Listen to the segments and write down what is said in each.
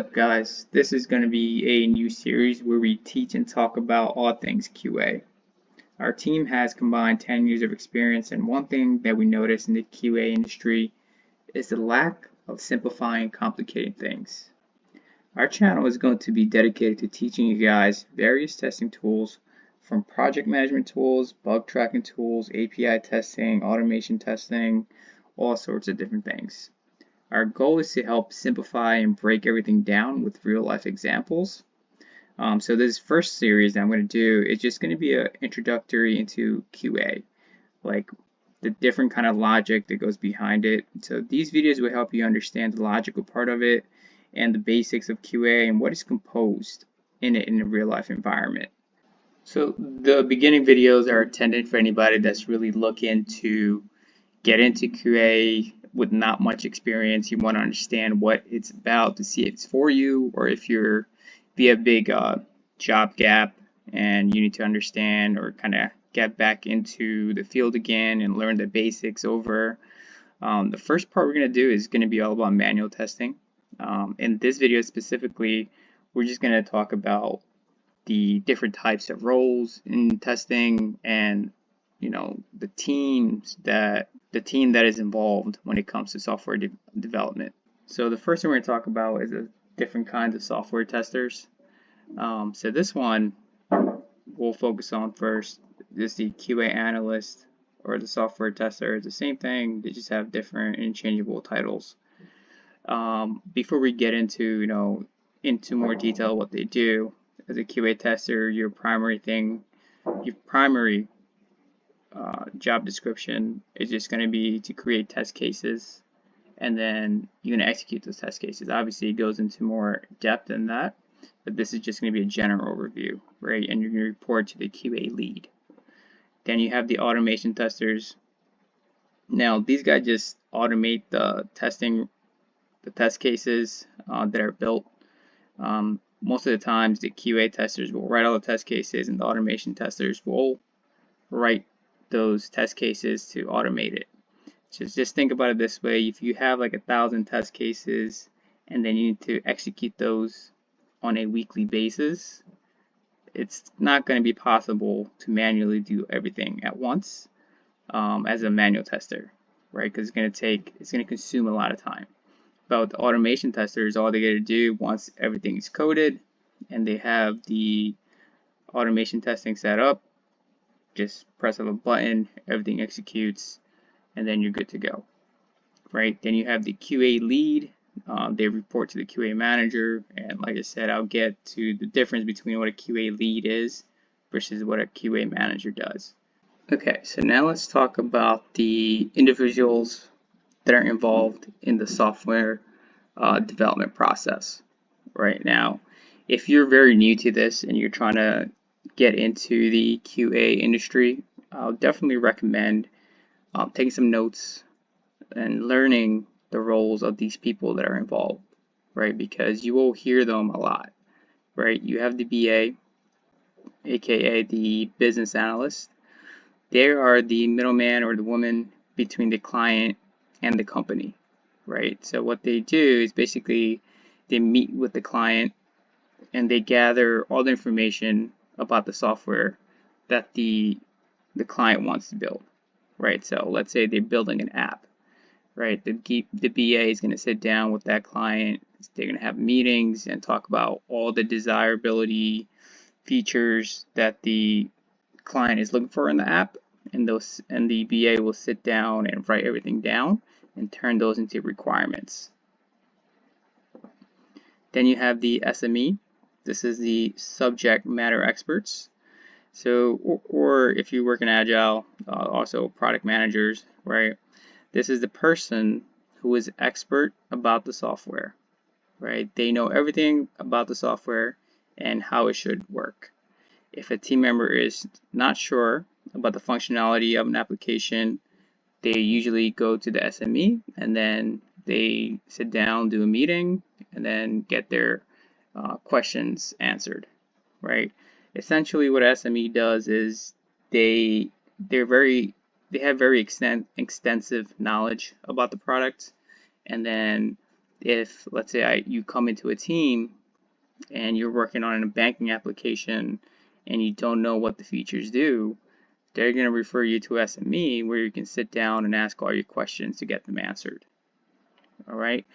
Up, guys? This is going to be a new series where we teach and talk about all things QA. Our team has combined 10 years of experience, and one thing that we notice in the QA industry is the lack of simplifying complicated things. Our channel is going to be dedicated to teaching you guys various testing tools from project management tools, bug tracking tools, API testing, automation testing, all sorts of different things. Our goal is to help simplify and break everything down with real life examples. So this first series that I'm going to do is just going to be an introductory into QA, like the different kind of logic that goes behind it. So these videos will help you understand the logical part of it and the basics of QA and what is composed in it in a real life environment. So the beginning videos are intended for anybody that's really looking to get into QA with not much experience. You want to understand what it's about to see if it's for you, or if you're be a big job gap and you need to understand or kind of get back into the field again and learn the basics over. The first part we're going to do is going to be all about manual testing. In this video specifically, we're just going to talk about the different types of roles in testing and the the team that is involved when it comes to software development. So the first thing we're going to talk about is the different kinds of software testers. So this one we'll focus on first is the QA analyst or the software tester. It's the same thing, they just have different interchangeable titles. Before we get into into more detail what they do, as a QA tester, your primary job description is just going to be to create test cases, and then you're going to execute those test cases. Obviously, it goes into more depth than that, but this is just going to be a general overview, right? And you're going to report to the QA lead. Then you have the automation testers. Now, these guys just automate the test cases that are built. Most of the times, the QA testers will write all the test cases, and the automation testers will write those test cases to automate it. Just think about it this way: if you have like 1,000 test cases and then you need to execute those on a weekly basis, it's not going to be possible to manually do everything at once as a manual tester, right? Because it's going to consume a lot of time. But with the automation testers, all they got to do once everything is coded and they have the automation testing set up, just press of a button, everything executes, and then you're good to go, right? Then you have the QA lead. They report to the QA manager, and like I said, I'll get to the difference between what a QA lead is versus what a QA manager does. Okay, so now let's talk about the individuals that are involved in the software development process. Right now, if you're very new to this and you're trying to get into the QA industry, I'll definitely recommend taking some notes and learning the roles of these people that are involved, right? Because you will hear them a lot, right? You have the BA, aka the business analyst. They are the middleman or the woman between the client and the company, right? So what they do is basically they meet with the client and they gather all the information about the software that the client wants to build, right? So let's say they're building an app, right? The BA is going to sit down with that client. They're going to have meetings and talk about all the desirability features that the client is looking for in the app, and the BA will sit down and write everything down and turn those into requirements. Then you have the SME. This is the subject matter experts. So, or if you work in Agile, also product managers, right? This is the person who is expert about the software, right? They know everything about the software and how it should work. If a team member is not sure about the functionality of an application, they usually go to the SME and then they sit down, do a meeting, and then get their questions answered, right? Essentially, what SME does is they have very extensive knowledge about the product, and then if, let's say, you come into a team and you're working on a banking application and you don't know what the features do, they're going to refer you to SME where you can sit down and ask all your questions to get them answered. All right.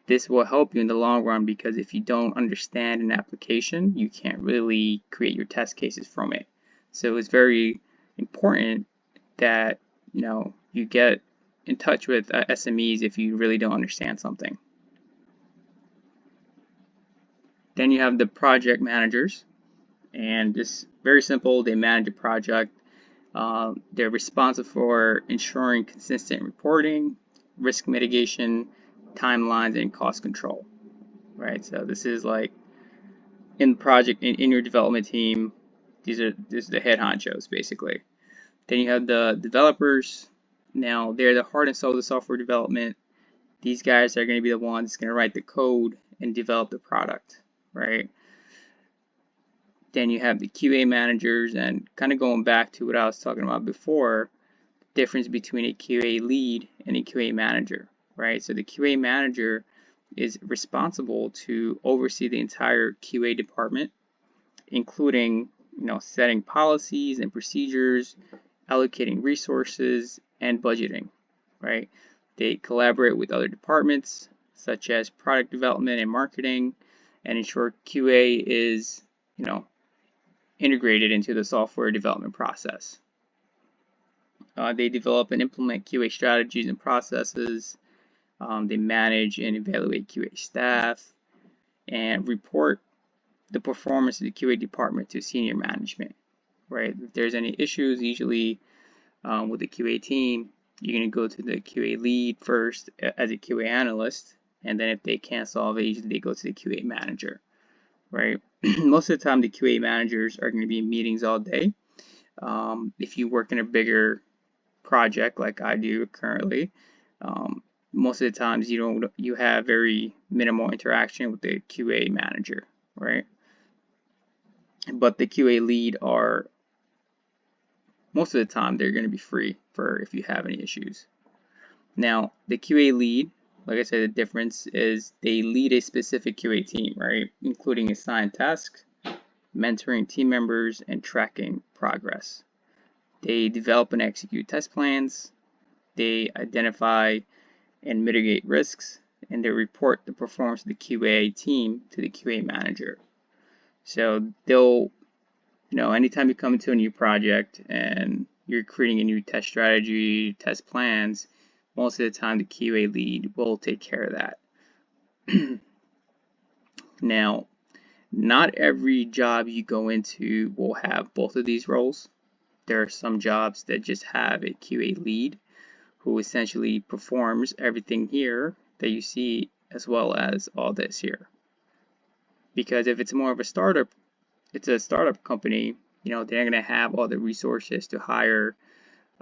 This will help you in the long run because if you don't understand an application, you can't really create your test cases from it. So it's very important that you get in touch with SMEs if you really don't understand something. Then you have the project managers, and just very simple. They manage a project. They're responsible for ensuring consistent reporting, risk mitigation, timelines, and cost control. Right. So this is like in project in your development team. This is the head honchos basically. Then you have the developers. Now they're the heart and soul of the software development. These guys are going to be the ones going to write the code and develop the product, right? Then you have the QA managers, and kind of going back to what I was talking about before, the difference between a QA lead and a QA manager, right? So the QA manager is responsible to oversee the entire QA department, including setting policies and procedures, allocating resources, and budgeting, right? They collaborate with other departments such as product development and marketing and ensure QA is, integrated into the software development process. They develop and implement QA strategies and processes. They manage and evaluate QA staff and report the performance of the QA department to senior management, right? If there's any issues, usually with the QA team, you're going to go to the QA lead first as a QA analyst, and then if they can't solve it, usually they go to the QA manager, right? Most of the time, the QA managers are going to be in meetings all day. If you work in a bigger project like I do currently, most of the times you have very minimal interaction with the QA manager, right? But the QA lead are most of the time they're going to be free for if you have any issues. Now, the QA lead, like I said, the difference is they lead a specific QA team, right? Including assigned tasks, mentoring team members, and tracking progress. They develop and execute test plans. They identify and mitigate risks, and they report the performance of the QA team to the QA manager. So they'll anytime you come into a new project and you're creating a new test strategy, test plans, most of the time the QA lead will take care of that. Now, not every job you go into will have both of these roles. There are some jobs that just have a QA lead who essentially performs everything here that you see as well as all this here. Because if it's more of a startup, it's a startup company, they're going to have all the resources to hire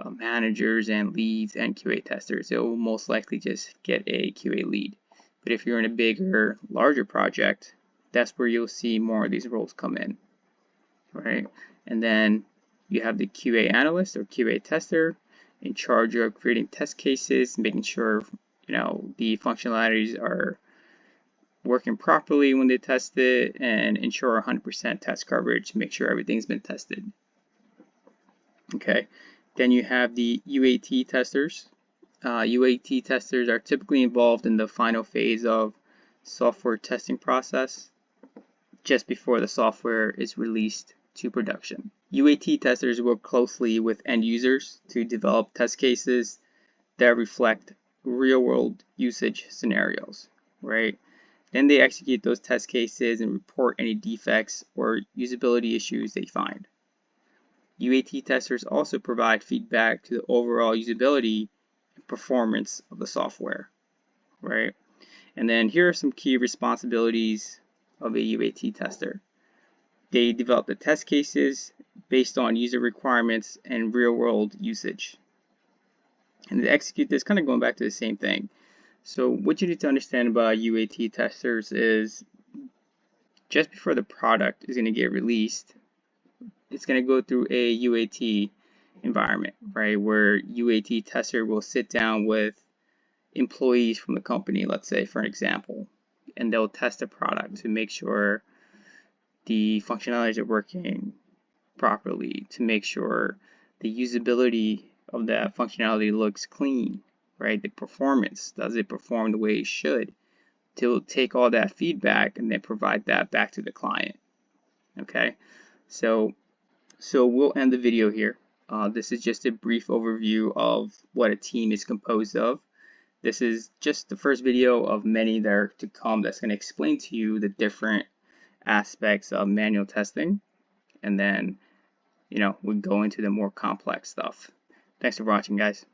managers and leads and QA testers. It will most likely just get a QA lead. But if you're in a bigger, larger project, that's where you'll see more of these roles come in, right? And then you have the QA analyst or QA tester in charge of creating test cases, making sure the functionalities are working properly when they test it, and ensure 100% test coverage, make sure everything's been tested. Okay, then you have the UAT testers. UAT testers are typically involved in the final phase of software testing process just before the software is released to production. UAT testers work closely with end users to develop test cases that reflect real-world usage scenarios, right? Then they execute those test cases and report any defects or usability issues they find. UAT testers also provide feedback to the overall usability and performance of the software, right? And then here are some key responsibilities of a UAT tester. They develop the test cases based on user requirements and real-world usage. And to execute this, kind of going back to the same thing. So what you need to understand about UAT testers is just before the product is going to get released, it's going to go through a UAT environment, right? Where UAT tester will sit down with employees from the company, let's say for an example, and they'll test the product to make sure the functionalities are working properly, to make sure the usability of that functionality looks clean, right? The performance, does it perform the way it should? To take all that feedback and then provide that back to the client. Okay, so we'll end the video here. This is just a brief overview of what a team is composed of. This is just the first video of many that are to come that's going to explain to you the different aspects of manual testing, and then we go into the more complex stuff. Thanks for watching, guys.